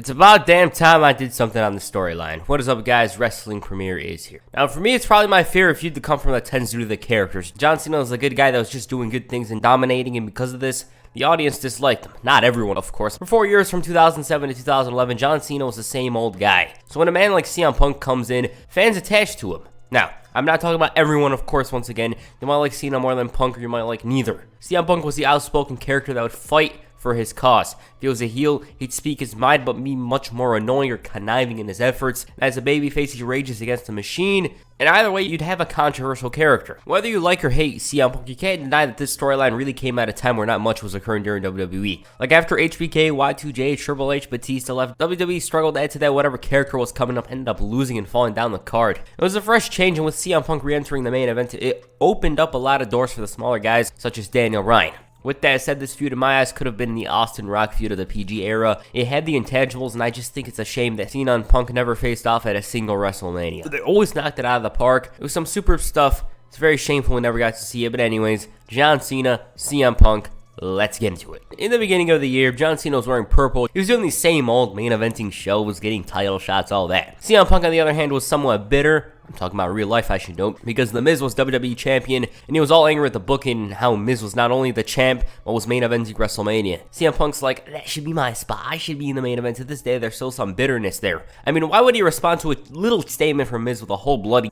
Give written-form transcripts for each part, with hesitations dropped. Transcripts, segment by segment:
It's about damn time I did something on the storyline. What is up, guys? Wrestling Premiere is here. Now, for me, it's probably my favorite feud to come from that tends due to the characters. John Cena was a good guy that was just doing good things and dominating, and because of this, the audience disliked him. Not everyone, of course. For 4 years, from 2007 to 2011, John Cena was the same old guy. So when a man like CM Punk comes in, fans attach to him. Now, I'm not talking about everyone, of course, once again. You might like Cena more than Punk, or you might like neither. CM Punk was the outspoken character that would fight for his cause. If he was a heel, he'd speak his mind, but be much more annoying or conniving in his efforts. As a babyface, he rages against the machine, and either way, you'd have a controversial character. Whether you like or hate CM Punk, you can't deny that this storyline really came at a time where not much was occurring during WWE. Like after HBK, Y2J, Triple H, Batista left, WWE struggled to add to that whatever character was coming up, ended up losing and falling down the card. It was a fresh change, and with CM Punk re-entering the main event, it opened up a lot of doors for the smaller guys, such as Daniel Bryan. With that said, this feud in my eyes could have been the Austin Rock feud of the PG era. It had the intangibles, and I just think it's a shame that Cena and Punk never faced off at a single WrestleMania. They always knocked it out of the park. It was some super stuff. It's very shameful we never got to see it, but anyways, John Cena, CM Punk, let's get into it. In the beginning of the year, John Cena was wearing purple. He was doing the same old main eventing shows, getting title shots, all that. CM Punk, on the other hand, was somewhat bitter. I'm talking about real life, I should note, because The Miz was WWE champion, and he was all angry at the booking and how Miz was not only the champ, but was main eventing WrestleMania. CM Punk's like, that should be my spot. I should be in the main event. To this day, there's still some bitterness there. I mean, why would he respond to a little statement from Miz with a whole bloody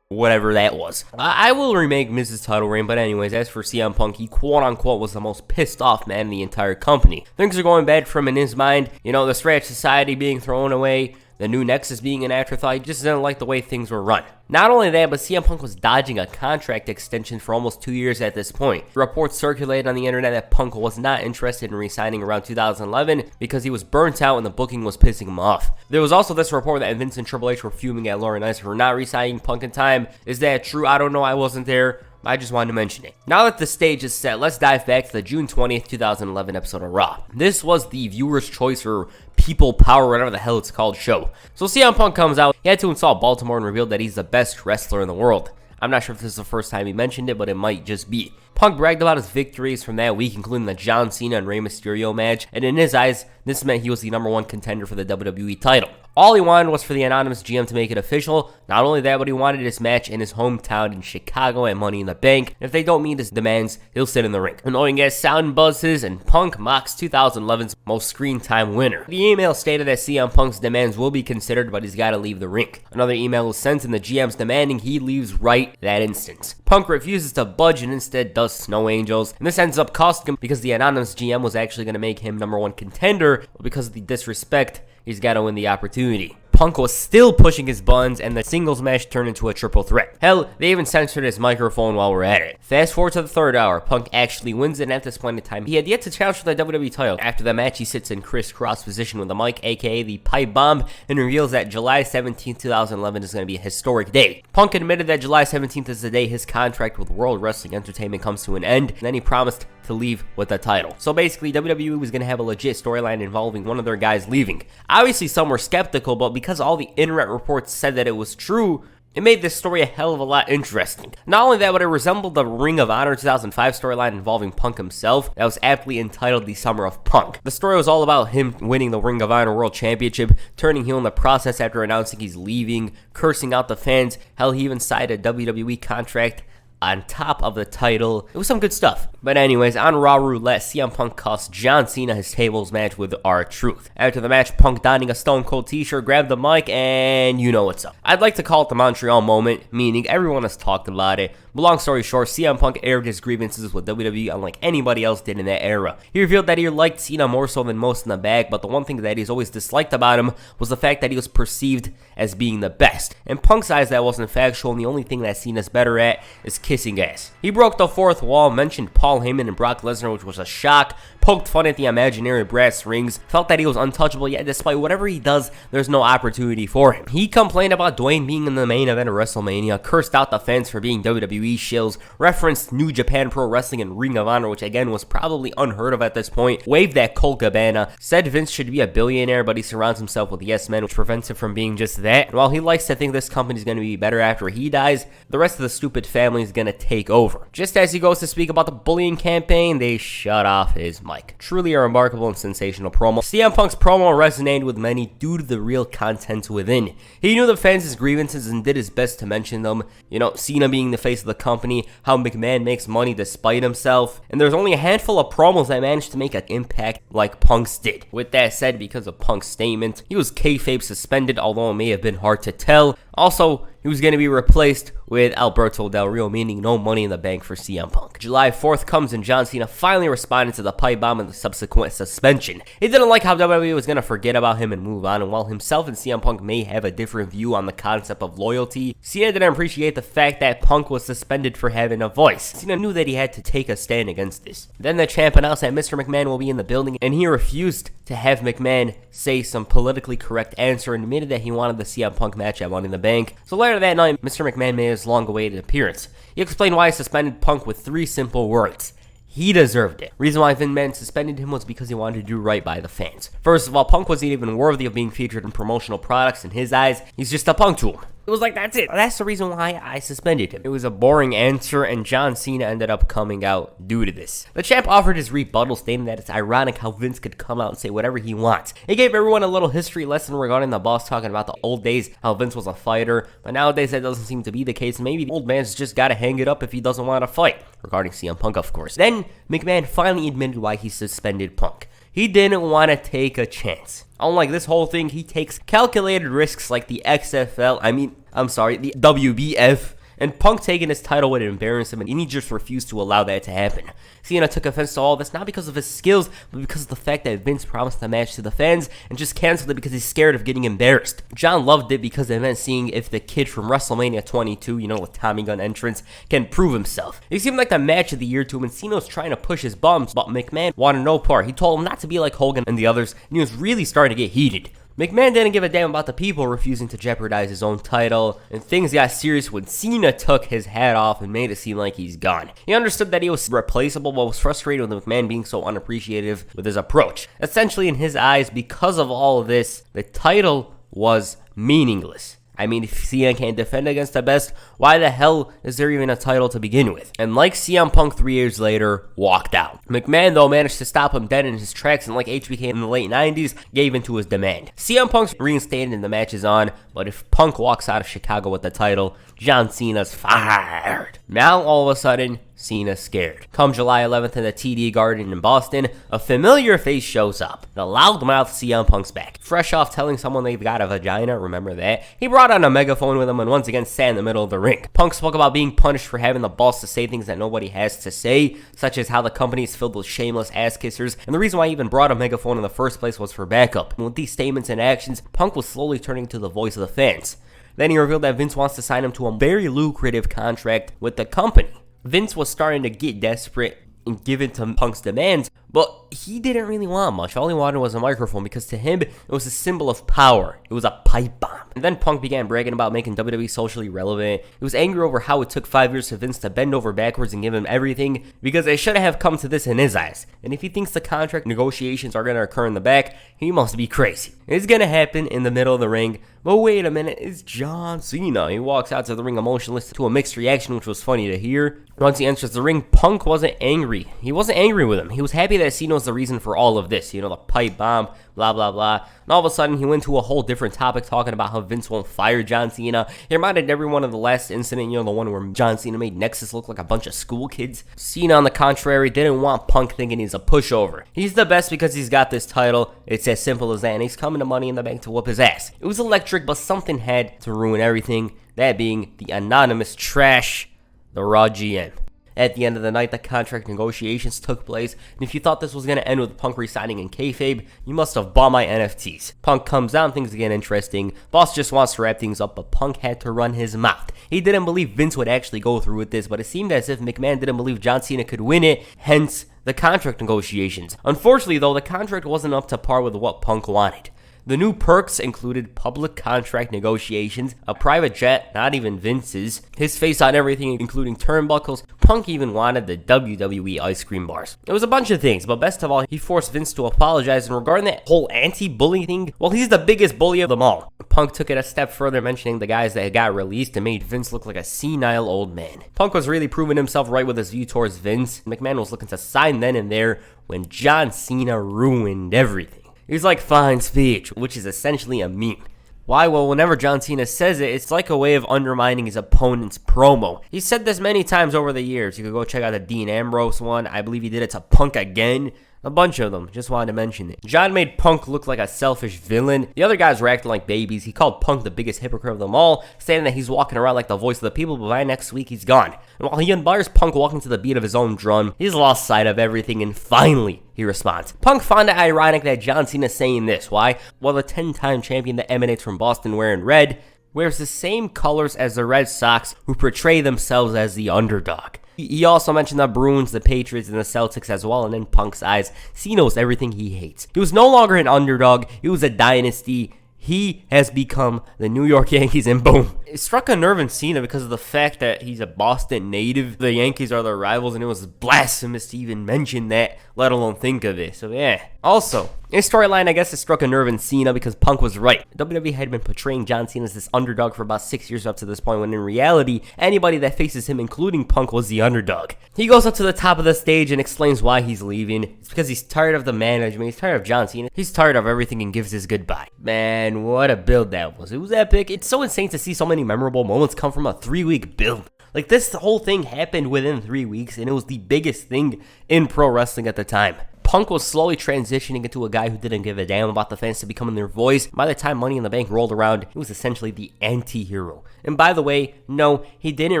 whatever that was? I will remake Miz's title reign, but anyways, as for CM Punk, he quote-unquote was the most pissed off man in the entire company. Things are going bad for him in his mind. You know, the Stretch Society being thrown away, the new Nexus being an afterthought. He just didn't like the way things were run. Not only that, but CM Punk was dodging a contract extension for almost 2 years at this point. Reports circulated on the internet that Punk was not interested in re-signing around 2011 because he was burnt out and the booking was pissing him off. There was also this report that Vince and Triple H were fuming at Lauren Ice for not re-signing Punk in time. Is that true? I don't know. I wasn't there. I just wanted to mention it. Now that the stage is set, let's dive back to the June 20th, 2011 episode of Raw. This was the viewer's choice or people power, whatever the hell it's called, show. So CM Punk comes out, he had to insult Baltimore and revealed that he's the best wrestler in the world. I'm not sure if this is the first time he mentioned it, but it might just be. Punk bragged about his victories from that week, including the John Cena and Rey Mysterio match, and in his eyes, this meant he was the #1 contender for the WWE title. All he wanted was for the anonymous GM to make it official. Not only that, but he wanted this match in his hometown in Chicago at Money in the Bank. And if they don't meet his demands, he'll sit in the ring. Annoying as sound buzzes, and Punk mocks 2011's most screen time winner. The email stated that CM Punk's demands will be considered, but he's got to leave the ring. Another email was sent, and the GM's demanding he leaves right that instant. Punk refuses to budge and instead does Snow Angels, and this ends up costing him because the anonymous GM was actually going to make him #1 contender, but because of the disrespect, he's got to win the opportunity. Punk was still pushing his buttons, and the singles match turned into a triple threat. Hell, they even censored his microphone while we're at it. Fast forward to the third hour, Punk actually wins it, and at this point in time, he had yet to challenge for the WWE title. After the match, he sits in crisscross position with the mic, aka the pipe bomb, and reveals that July 17th, 2011 is going to be a historic day. Punk admitted that July 17th is the day his contract with World Wrestling Entertainment comes to an end, and then he promised to leave with the title. So basically, WWE was going to have a legit storyline involving one of their guys leaving. Obviously, some were skeptical, but because all the internet reports said that it was true, it made this story a hell of a lot interesting. Not only that, but it resembled the Ring of Honor 2005 storyline involving Punk himself that was aptly entitled The Summer of Punk. The story was all about him winning the Ring of Honor World Championship, turning heel in the process after announcing he's leaving, cursing out the fans. Hell, he even signed a WWE contract on top of the title. It was some good stuff. But anyways, on Raw Roulette, CM Punk cost John Cena his tables match with R-Truth. After the match, Punk donning a Stone Cold t-shirt, grabbed the mic, and you know what's up. I'd like to call it the Montreal moment, meaning everyone has talked about it. But long story short, CM Punk aired his grievances with WWE unlike anybody else did in that era. He revealed that he liked Cena more so than most in the bag, but the one thing that he's always disliked about him was the fact that he was perceived as being the best. In Punk's eyes, that wasn't factual, and the only thing that Cena's better at is kissing ass. He broke the fourth wall, mentioned Paul Heyman and Brock Lesnar, which was a shock, poked fun at the imaginary brass rings, felt that he was untouchable, yet despite whatever he does, there's no opportunity for him. He complained about Dwayne being in the main event of WrestleMania, cursed out the fans for being WWE shills, referenced New Japan Pro Wrestling and Ring of Honor, which again was probably unheard of at this point, waved at Colt Cabana, said Vince should be a billionaire, but he surrounds himself with yes men, which prevents him from being just that. And while he likes to think this company's going to be better after he dies, the rest of the stupid family is going to take over. Just as he goes to speak about the bullying campaign, they shut off his mic. like. Truly a remarkable and sensational promo. CM Punk's promo resonated with many due to the real content within. He knew the fans' grievances and did his best to mention them. You know, Cena being the face of the company, how McMahon makes money despite himself, and there's only a handful of promos that managed to make an impact like Punk's did. With that said, because of Punk's statement, he was kayfabe suspended, although it may have been hard to tell. Also, he was going to be replaced with Alberto Del Rio, meaning no money in the bank for CM Punk. July 4th comes and John Cena finally responded to the pipe bomb and the subsequent suspension. He didn't like how WWE was going to forget about him and move on, and while himself and CM Punk may have a different view on the concept of loyalty, Cena didn't appreciate the fact that Punk was suspended for having a voice. Cena knew that he had to take a stand against this. Then the champ announced that Mr. McMahon will be in the building, and he refused to have McMahon say some politically correct answer and admitted that he wanted the CM Punk match at Money in the Bank. So later that night, Mr. McMahon made his long-awaited appearance. He explained why he suspended Punk with 3 simple words. He deserved it. Reason why Vin McMahon suspended him was because he wanted to do right by the fans. First of all, Punk wasn't even worthy of being featured in promotional products in his eyes. He's just a punk tool. It was like, that's it. That's the reason why I suspended him. It was a boring answer, and John Cena ended up coming out due to this. The champ offered his rebuttal, stating that it's ironic how Vince could come out and say whatever he wants. He gave everyone a little history lesson regarding the boss, talking about the old days, how Vince was a fighter, but nowadays that doesn't seem to be the case. Maybe the old man's just gotta hang it up if he doesn't want to fight. Regarding CM Punk, of course. Then, McMahon finally admitted why he suspended Punk. He didn't want to take a chance. Unlike this whole thing, he takes calculated risks like the the WBF, and Punk taking his title would embarrass him, and he just refused to allow that to happen. Cena took offense to all this, not because of his skills, but because of the fact that Vince promised the match to the fans and just canceled it because he's scared of getting embarrassed. John loved it because it meant seeing if the kid from WrestleMania 22, with Tommy Gunn entrance, can prove himself. It seemed like the match of the year to him, and Cena was trying to push his bums, but McMahon wanted no part. He told him not to be like Hogan and the others, and he was really starting to get heated. McMahon didn't give a damn about the people refusing to jeopardize his own title, and things got serious when Cena took his hat off and made it seem like he's gone. He understood that he was replaceable, but was frustrated with McMahon being so unappreciative with his approach. Essentially, in his eyes, because of all of this, the title was meaningless. I mean, if Cena can't defend against the best, why the hell is there even a title to begin with? And like CM Punk 3 years later, walked out. McMahon, though, managed to stop him dead in his tracks, and like HBK in the late 90s, gave in to his demand. CM Punk's reinstated and the match is on, but if Punk walks out of Chicago with the title, John Cena's fired. Now, all of a sudden, Cena's scared. Come July 11th in the TD Garden in Boston, a familiar face shows up. The loudmouth CM Punk's back. Fresh off telling someone they've got a vagina, remember that? He brought on a megaphone with him and once again sat in the middle of the ring. Punk spoke about being punished for having the balls to say things that nobody has to say, such as how the company is filled with shameless ass kissers, and the reason why he even brought a megaphone in the first place was for backup. And with these statements and actions, Punk was slowly turning to the voice of the fans. Then he revealed that Vince wants to sign him to a very lucrative contract with the company. Vince was starting to get desperate and give in to Punk's demands, but he didn't really want much. All he wanted was a microphone because to him, it was a symbol of power. It was a pipe bomb. And then Punk began bragging about making WWE socially relevant. He was angry over how it took 5 years for Vince to bend over backwards and give him everything because they shouldn't have come to this in his eyes. And if he thinks the contract negotiations are going to occur in the back, he must be crazy. It's going to happen in the middle of the ring. But wait a minute, it's John Cena. He walks out to the ring emotionless to a mixed reaction, which was funny to hear. Once he enters the ring, Punk wasn't angry. He wasn't angry with him. He was happy that Cena was the reason for all of this. The pipe bomb, blah, blah, blah. And all of a sudden, he went to a whole different topic talking about how Vince won't fire John Cena. He reminded everyone of the last incident, the one where John Cena made Nexus look like a bunch of school kids. Cena, on the contrary, didn't want Punk thinking he's a pushover. He's the best because he's got this title. It's as simple as that, and he's coming to Money in the Bank to whoop his ass. It was electric, but something had to ruin everything, that being the anonymous trash, the Raw GM. At the end of the night, the contract negotiations took place, and if you thought this was going to end with Punk resigning in kayfabe, you must have bought my NFTs. Punk comes out and things get interesting. Boss just wants to wrap things up, but Punk had to run his mouth. He didn't believe Vince would actually go through with this, but it seemed as if McMahon didn't believe John Cena could win it, hence the contract negotiations. Unfortunately, though, the contract wasn't up to par with what Punk wanted. The new perks included public contract negotiations, a private jet, not even Vince's, his face on everything including turnbuckles. Punk even wanted the WWE ice cream bars. It was a bunch of things, but best of all, he forced Vince to apologize, and regarding that whole anti-bully thing, well, he's the biggest bully of them all. Punk Punk took it a step further, mentioning the guys that got released and made Vince look like a senile old man. Punk was really proving himself right with his view towards Vince. McMahon was looking to sign then and there when John Cena ruined everything. He was like, fine speech, which is essentially a meme. Why? Well, whenever John Cena says it, it's like a way of undermining his opponent's promo. He's said this many times over the years. You could go check out the Dean Ambrose one. I believe he did it to Punk again. A bunch of them. Just wanted to mention it. John made Punk look like a selfish villain. The other guys were acting like babies. He called Punk the biggest hypocrite of them all, saying that he's walking around like the voice of the people, but by next week he's gone. And while he admires Punk walking to the beat of his own drum, he's lost sight of everything, and finally, he responds. Punk found it ironic that John Cena's saying this. Why? Well, the 10-time champion that emanates from Boston wearing red wears the same colors as the Red Sox, who portray themselves as the underdog. He also mentioned the Bruins, the Patriots, and the Celtics as well, and in Punk's eyes, Cena was everything he hates. He was no longer an underdog, he was a dynasty. He has become the New York Yankees, and boom. It struck a nerve in Cena because of the fact that he's a Boston native. The Yankees are their rivals, and it was blasphemous to even mention that, let alone think of it. So yeah. Also, in storyline, I guess it struck a nerve in Cena because Punk was right. WWE had been portraying John Cena as this underdog for about 6 years up to this point, when in reality, anybody that faces him, including Punk, was the underdog. He goes up to the top of the stage and explains why he's leaving. It's because he's tired of the management, he's tired of John Cena, he's tired of everything, and gives his goodbye. Man, what a build that was. It was epic. It's so insane to see so many memorable moments come from a 3-week build. Like, this whole thing happened within 3 weeks, and it was the biggest thing in pro wrestling at the time. Punk was slowly transitioning into a guy who didn't give a damn about the fans to becoming their voice. By the time Money in the Bank rolled around, he was essentially the anti-hero. And by the way, no, he didn't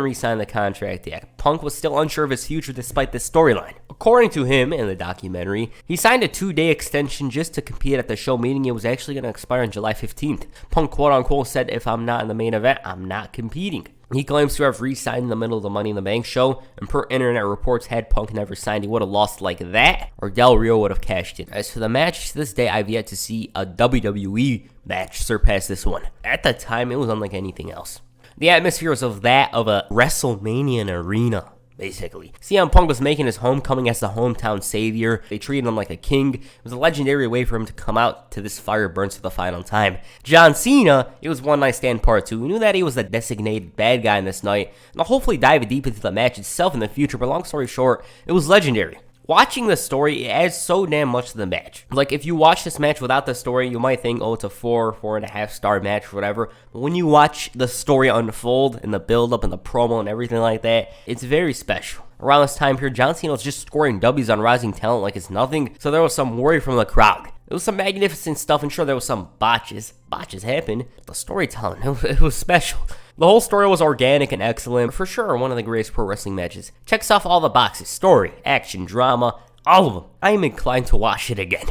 re-sign the contract yet. Punk was still unsure of his future despite this storyline. According to him in the documentary, he signed a 2-day extension just to compete at the show, meaning it was actually going to expire on July 15th. Punk quote-unquote said, if I'm not in the main event, I'm not competing. He claims to have re-signed in the middle of the Money in the Bank show, and per internet reports, had Punk never signed, he would have lost like that, or Del Rio would have cashed in. As for the match, to this day, I've yet to see a WWE match surpass this one. At the time, it was unlike anything else. The atmosphere was of that of a WrestleMania arena, basically. CM Punk was making his homecoming as the hometown savior. They treated him like a king. It was a legendary way for him to come out to this fire burns for the final time. John Cena, it was One Night Stand Part 2. We knew that he was the designated bad guy in this night, and I'll hopefully dive deep into the match itself in the future, but long story short, it was legendary. Watching the story, it adds so damn much to the match. Like, if you watch this match without the story, you might think, oh, it's a 4.5 star match or whatever. But when you watch the story unfold and the build-up and the promo and everything like that, it's very special. Around this time period, John Cena was just scoring W's on rising talent like it's nothing, so there was some worry from the crowd. It was some magnificent stuff, and sure, there was some botches. Botches happened. The storytelling, it was special. The whole story was organic and excellent. For sure, one of the greatest pro wrestling matches. Checks off all the boxes. Story, action, drama, all of them. I am inclined to watch it again.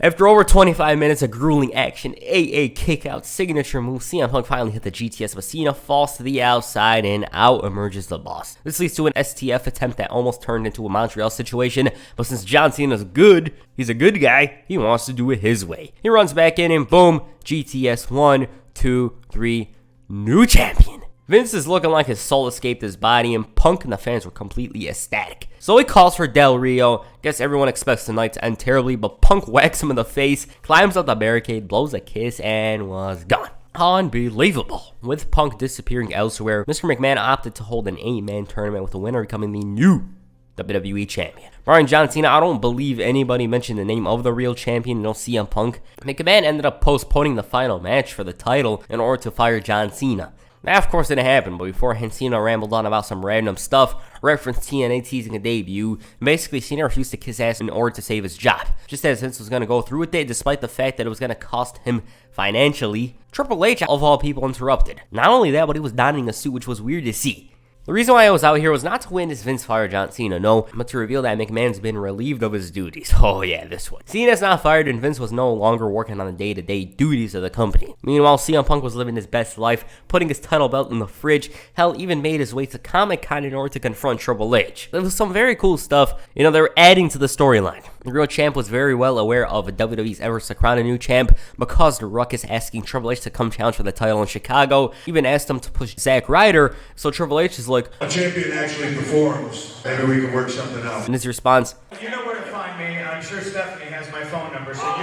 After over 25 minutes of grueling action, AA kick-out, signature move, CM Punk finally hit the GTS, but Cena falls to the outside, and out emerges the boss. This leads to an STF attempt that almost turned into a Montreal situation, but since John Cena's good, he's a good guy, he wants to do it his way. He runs back in, and boom, GTS 1, 2, 3, new champion. Vince is looking like his soul escaped his body, and Punk and the fans were completely ecstatic. So he calls for Del Rio. Guess everyone expects the night to end terribly, but Punk whacks him in the face, climbs up the barricade, blows a kiss, and was gone. Unbelievable. With Punk disappearing elsewhere, Mr. McMahon opted to hold an 8-man tournament with the winner becoming the new WWE champion. Barring John Cena, I don't believe anybody mentioned the name of the real champion, no CM Punk. McMahon ended up postponing the final match for the title in order to fire John Cena. That, of course, didn't happen, but beforehand, Cena rambled on about some random stuff, referenced TNA teasing a debut, and basically Cena refused to kiss ass in order to save his job. Just as Vince was going to go through with it, despite the fact that it was going to cost him financially, Triple H, of all people, interrupted. Not only that, but he was donning a suit, which was weird to see. The reason why I was out here was not to witness Vince fire John Cena, no, but to reveal that McMahon's been relieved of his duties. Oh yeah, this one. Cena's not fired, and Vince was no longer working on the day-to-day duties of the company. Meanwhile, CM Punk was living his best life, putting his title belt in the fridge. Hell, even made his way to Comic-Con in order to confront Triple H. There was some very cool stuff. You know, they were adding to the storyline. The real champ was very well aware of WWE's efforts to crown a new champ, because the Ruckus asking Triple H to come challenge for the title in Chicago, even asked him to push Zack Ryder, so Triple H is like, a champion actually performs. Maybe we can work something out. And his response, you know where to find me. I'm sure Stephanie has my phone number, so you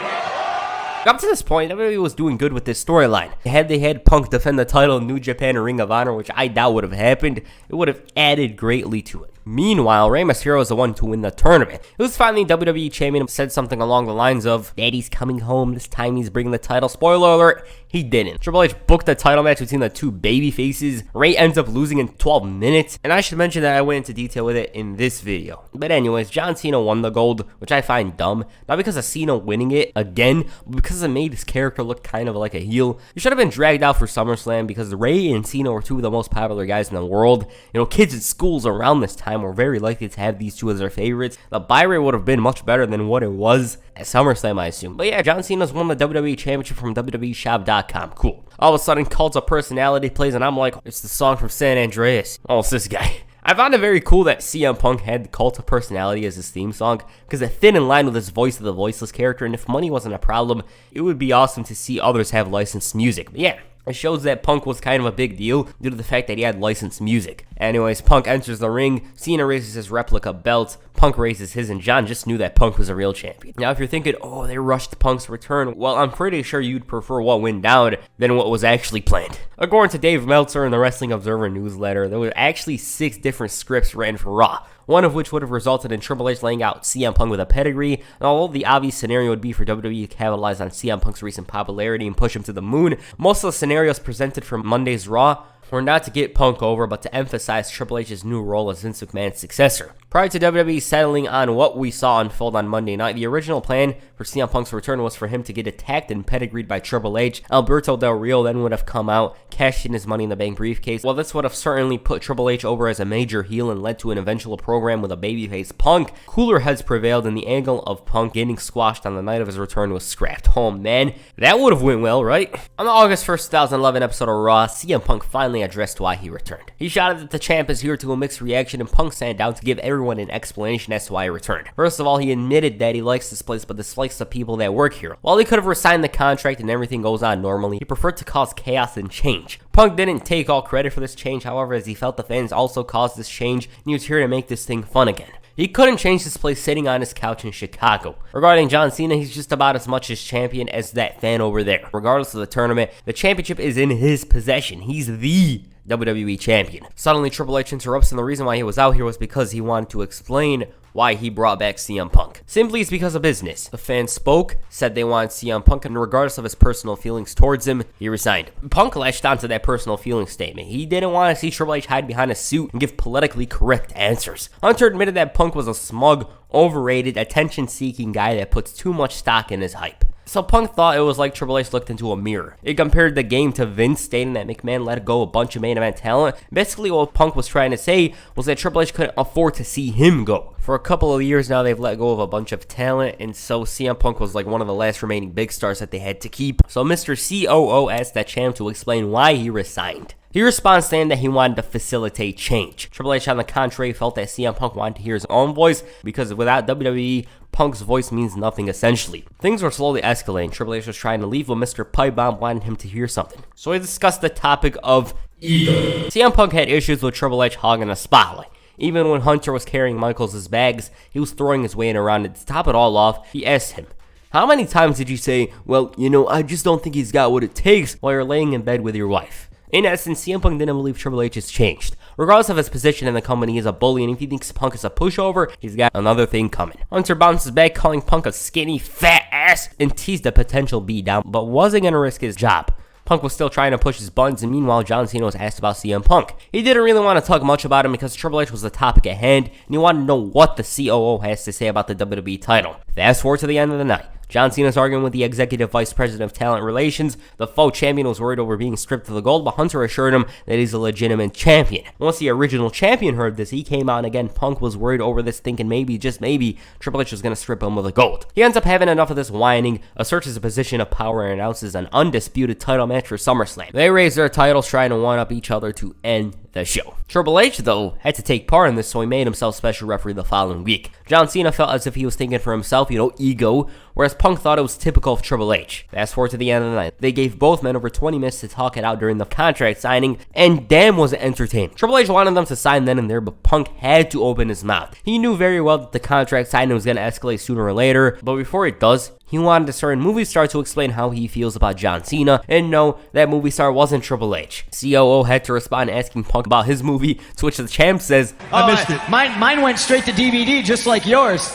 Up to this point, WWE was doing good with this storyline. Had they had Punk defend the title in New Japan and Ring of Honor, which I doubt would have happened, it would have added greatly to it. Meanwhile, Rey Mysterio was the one to win the tournament. It was finally WWE champion, said something along the lines of, "Daddy's coming home, this time he's bringing the title." Spoiler alert, he didn't. Triple H booked the title match between the two baby faces. Rey ends up losing in 12 minutes, and I should mention that I went into detail with it in this video. But anyways, John Cena won the gold, which I find dumb. Not because of Cena winning it again, but because it made his character look kind of like a heel. He should have been dragged out for SummerSlam because Rey and Cena were two of the most popular guys in the world. You know, kids at schools around this time were very likely to have these two as their favorites. The buy rate would have been much better than what it was at SummerSlam, I assume. But yeah, John Cena's won the WWE Championship from WWEshop.com. Cool. All of a sudden, Cult of Personality plays, and I'm like, it's the song from San Andreas. Oh, it's this guy. I found it very cool that CM Punk had the Cult of Personality as his theme song, because it fit in line with his voice of the voiceless character, and if money wasn't a problem, it would be awesome to see others have licensed music. But yeah, it shows that Punk was kind of a big deal due to the fact that he had licensed music. Anyways, Punk enters the ring, Cena raises his replica belt, Punk raises his, and John just knew that Punk was a real champion. Now, if you're thinking, oh, they rushed Punk's return, well, I'm pretty sure you'd prefer what went down than what was actually planned. According to Dave Meltzer in the Wrestling Observer newsletter, there were actually 6 different scripts written for Raw, one of which would have resulted in Triple H laying out CM Punk with a pedigree, and although the obvious scenario would be for WWE to capitalize on CM Punk's recent popularity and push him to the moon, most of the scenarios presented for Monday's Raw were not to get Punk over, but to emphasize Triple H's new role as Vince McMahon's successor. Prior to WWE settling on what we saw unfold on Monday night, the original plan for CM Punk's return was for him to get attacked and pedigreed by Triple H. Alberto Del Rio then would have come out, cashed in his Money in the Bank briefcase. While this would have certainly put Triple H over as a major heel and led to an eventual program with a babyface Punk, cooler heads prevailed and the angle of Punk getting squashed on the night of his return was scrapped. Oh man, that would have went well, right? On the August 1st, 2011 episode of Raw, CM Punk finally addressed why he returned. He shouted that the champ is here to a mixed reaction, and Punk sat down to give everyone an explanation as to why he returned. First of all, he admitted that he likes this place but dislikes the people that work here. While he could have resigned the contract and everything goes on normally, he preferred to cause chaos and change. Punk didn't take all credit for this change, however, as he felt the fans also caused this change, and he was here to make this thing fun again. He couldn't change this place sitting on his couch in Chicago. Regarding John Cena, he's just about as much his champion as that fan over there. Regardless of the tournament, the championship is in his possession. He's the WWE champion. Suddenly, Triple H interrupts, and the reason why he was out here was because he wanted to explain why he brought back CM Punk. Simply, it's because of business. The fans spoke, said they wanted CM Punk, and regardless of his personal feelings towards him, he resigned. Punk latched onto that personal feeling statement. He didn't want to see Triple H hide behind a suit and give politically correct answers. Hunter admitted that Punk was a smug, overrated, attention-seeking guy that puts too much stock in his hype. So Punk thought it was like Triple H looked into a mirror. It compared the game to Vince, stating that McMahon let go a bunch of main event talent. Basically, what Punk was trying to say was that Triple H couldn't afford to see him go. For a couple of years now, they've let go of a bunch of talent, and so CM Punk was like one of the last remaining big stars that they had to keep. So Mr. COO asked that champ to explain why he resigned. He responds saying that he wanted to facilitate change. Triple H, on the contrary, felt that CM Punk wanted to hear his own voice, because without WWE, Punk's voice means nothing essentially. Things were slowly escalating. Triple H was trying to leave, but Mr. Pipebomb wanted him to hear something. So he discussed the topic of ego. CM Punk had issues with Triple H hogging the spotlight. Even when Hunter was carrying Michaels' bags, he was throwing his weight around, and to top it all off, he asked him, "How many times did you say, well, I just don't think he's got what it takes," while you're laying in bed with your wife? In essence, CM Punk didn't believe Triple H has changed. Regardless of his position in the company, he's a bully, and if he thinks Punk is a pushover, he's got another thing coming. Hunter bounces back, calling Punk a skinny, fat ass, and teased a potential beatdown, but wasn't going to risk his job. Punk was still trying to push his buttons, and meanwhile, John Cena was asked about CM Punk. He didn't really want to talk much about him because Triple H was the topic at hand, and he wanted to know what the COO has to say about the WWE title. Fast forward to the end of the night. John Cena's arguing with the Executive Vice President of Talent Relations. The faux champion was worried over being stripped of the gold, but Hunter assured him that he's a legitimate champion. Once the original champion heard this, he came out, and again, Punk was worried over this, thinking maybe, just maybe, Triple H was going to strip him of the gold. He ends up having enough of this whining, asserts his position of power, and announces an undisputed title match for SummerSlam. They raise their titles, trying to one-up each other to end the show. Triple H, though, had to take part in this, so he made himself special referee the following week. John Cena felt as if he was thinking for himself, ego, whereas Punk thought it was typical of Triple H. Fast forward to the end of the night. They gave both men over 20 minutes to talk it out during the contract signing, and damn was it entertaining. Triple H wanted them to sign then and there, but Punk had to open his mouth. He knew very well that the contract signing was going to escalate sooner or later, but before it does, he wanted a certain movie star to explain how he feels about John Cena, and no, that movie star wasn't Triple H. COO had to respond asking Punk about his movie, to which the champ says, I missed it. Mine went straight to DVD, just like yours.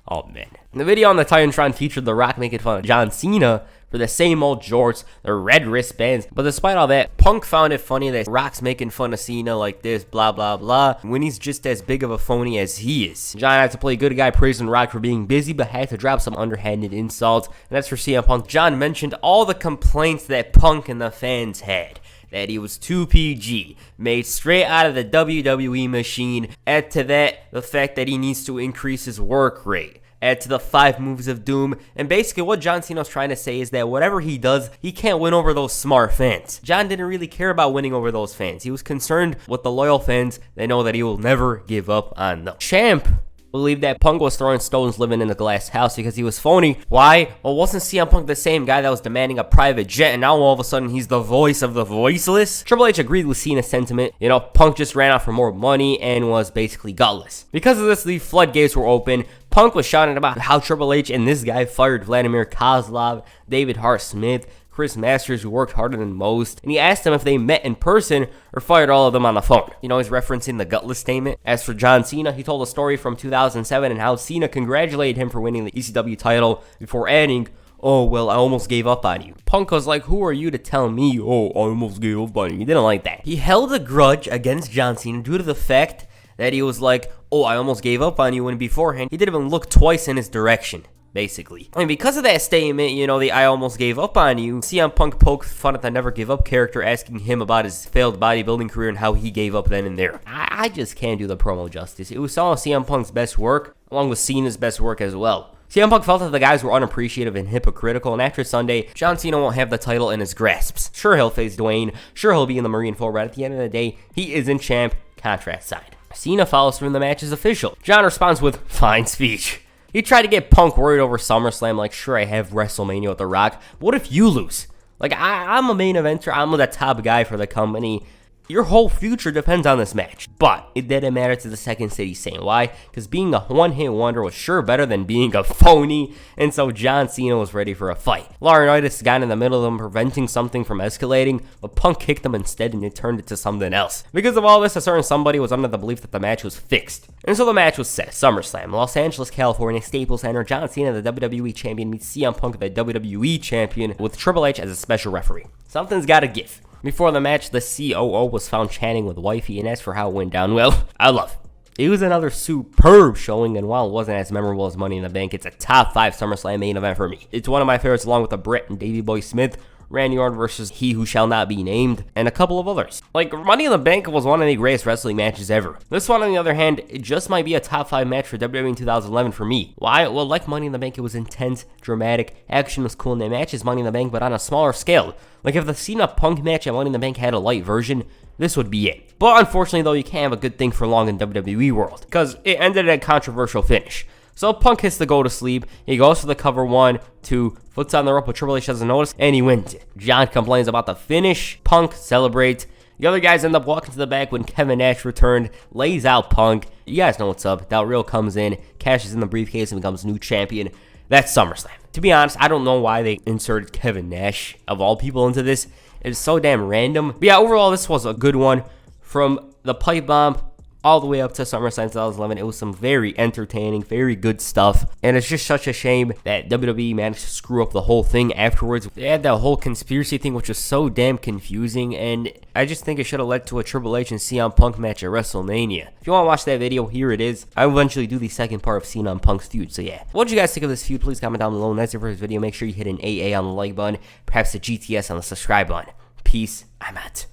Oh man. The video on the Titantron featured The Rock making fun of John Cena for the same old jorts, the red wristbands. But despite all that, Punk found it funny that Rock's making fun of Cena like this, blah, blah, blah, when he's just as big of a phony as he is. John had to play good guy praising Rock for being busy, but had to drop some underhanded insults. And that's for CM Punk. John mentioned all the complaints that Punk and the fans had. That he was too PG, made straight out of the WWE machine. Add to that, the fact that he needs to increase his work rate. Add to the 5 moves of doom, and basically what John Cena's trying to say is that whatever he does, he can't win over those smart fans. John didn't really care about winning over those fans. He was concerned with the loyal fans that know that he will never give up on them. Champ believed that Punk was throwing stones living in a glass house because he was phony. Why? Well, wasn't CM Punk the same guy that was demanding a private jet, and now all of a sudden he's the voice of the voiceless? Triple H agreed with Cena's sentiment. Punk just ran out for more money and was basically gutless. Because of this, the floodgates were open. Punk was shouting about how Triple H and this guy fired Vladimir Kozlov, David Hart Smith, Chris Masters, who worked harder than most, and he asked them if they met in person or fired all of them on the phone. He's referencing the gutless statement. As for John Cena, he told a story from 2007 and how Cena congratulated him for winning the ECW title before adding, "Oh, well, I almost gave up on you." Punk was like, "Who are you to tell me, oh, I almost gave up on you?" He didn't like that. He held a grudge against John Cena due to the fact that he was like, "Oh, I almost gave up on you," when beforehand, he didn't even look twice in his direction. Basically. And because of that statement, the "I almost gave up on you," CM Punk poked fun at the Never Give Up character, asking him about his failed bodybuilding career and how he gave up then and there. I just can't do the promo justice. It was some of CM Punk's best work, along with Cena's best work as well. CM Punk felt that the guys were unappreciative and hypocritical, and after Sunday, John Cena won't have the title in his grasps. Sure, he'll face Dwayne. Sure, he'll be in the Marine Full, but at the end of the day, he isn't champ, contract signed. Cena follows through and the match is official. John responds with fine speech. He tried to get Punk worried over SummerSlam, like, sure, I have WrestleMania with The Rock, but what if you lose? Like, I'm a main eventer, I'm the top guy for the company. Your whole future depends on this match. But it didn't matter to the Second City Saint. Why? Because being a one-hit wonder was sure better than being a phony, and so John Cena was ready for a fight. Laurinaitis got in the middle of them, preventing something from escalating, but Punk kicked him instead and it turned into something else. Because of all this, a certain somebody was under the belief that the match was fixed. And so the match was set. SummerSlam, Los Angeles, California, Staples Center. John Cena, the WWE Champion, meets CM Punk, the WWE Champion, with Triple H as a special referee. Something's gotta give. Before the match, the COO was found chatting with wifey and asked for how it went down. Well, I love it. It was another superb showing, and while it wasn't as memorable as Money in the Bank, it's a top 5 SummerSlam main event for me. It's one of my favorites, along with the Brett and Davey Boy Smith, Randy Orton versus He Who Shall Not Be Named, and a couple of others. Like, Money in the Bank was one of the greatest wrestling matches ever. This one, on the other hand, it just might be a top 5 match for WWE in 2011 for me. Why? Well, like Money in the Bank, it was intense, dramatic, action was cool, and the match is Money in the Bank, but on a smaller scale. Like, if the Cena Punk match at Money in the Bank had a light version, this would be it. But unfortunately, though, you can't have a good thing for long in WWE world, because it ended at a controversial finish. So Punk hits the go to sleep. He goes for the cover 1, 2, foots on the rope, but Triple H doesn't notice, and he wins it. John complains about the finish. Punk celebrates. The other guys end up walking to the back when Kevin Nash returned, lays out Punk. You guys know what's up. Del Rio comes in, cashes in the briefcase, and becomes new champion. That's SummerSlam. To be honest, I don't know why they inserted Kevin Nash, of all people, into this. It's so damn random. But yeah, overall, this was a good one. From the pipe bomb all the way up to SummerSlam 2011, it was some very entertaining, very good stuff. And it's just such a shame that WWE managed to screw up the whole thing afterwards. They had that whole conspiracy thing, which was so damn confusing. And I just think it should have led to a Triple H and CM Punk match at WrestleMania. If you want to watch that video, here it is. I will eventually do the second part of Cena and Punk's feud. So yeah, what did you guys think of this feud? Please comment down below. And that's it for this video. Make sure you hit an AA on the like button, perhaps a GTS on the subscribe button. Peace. I'm out.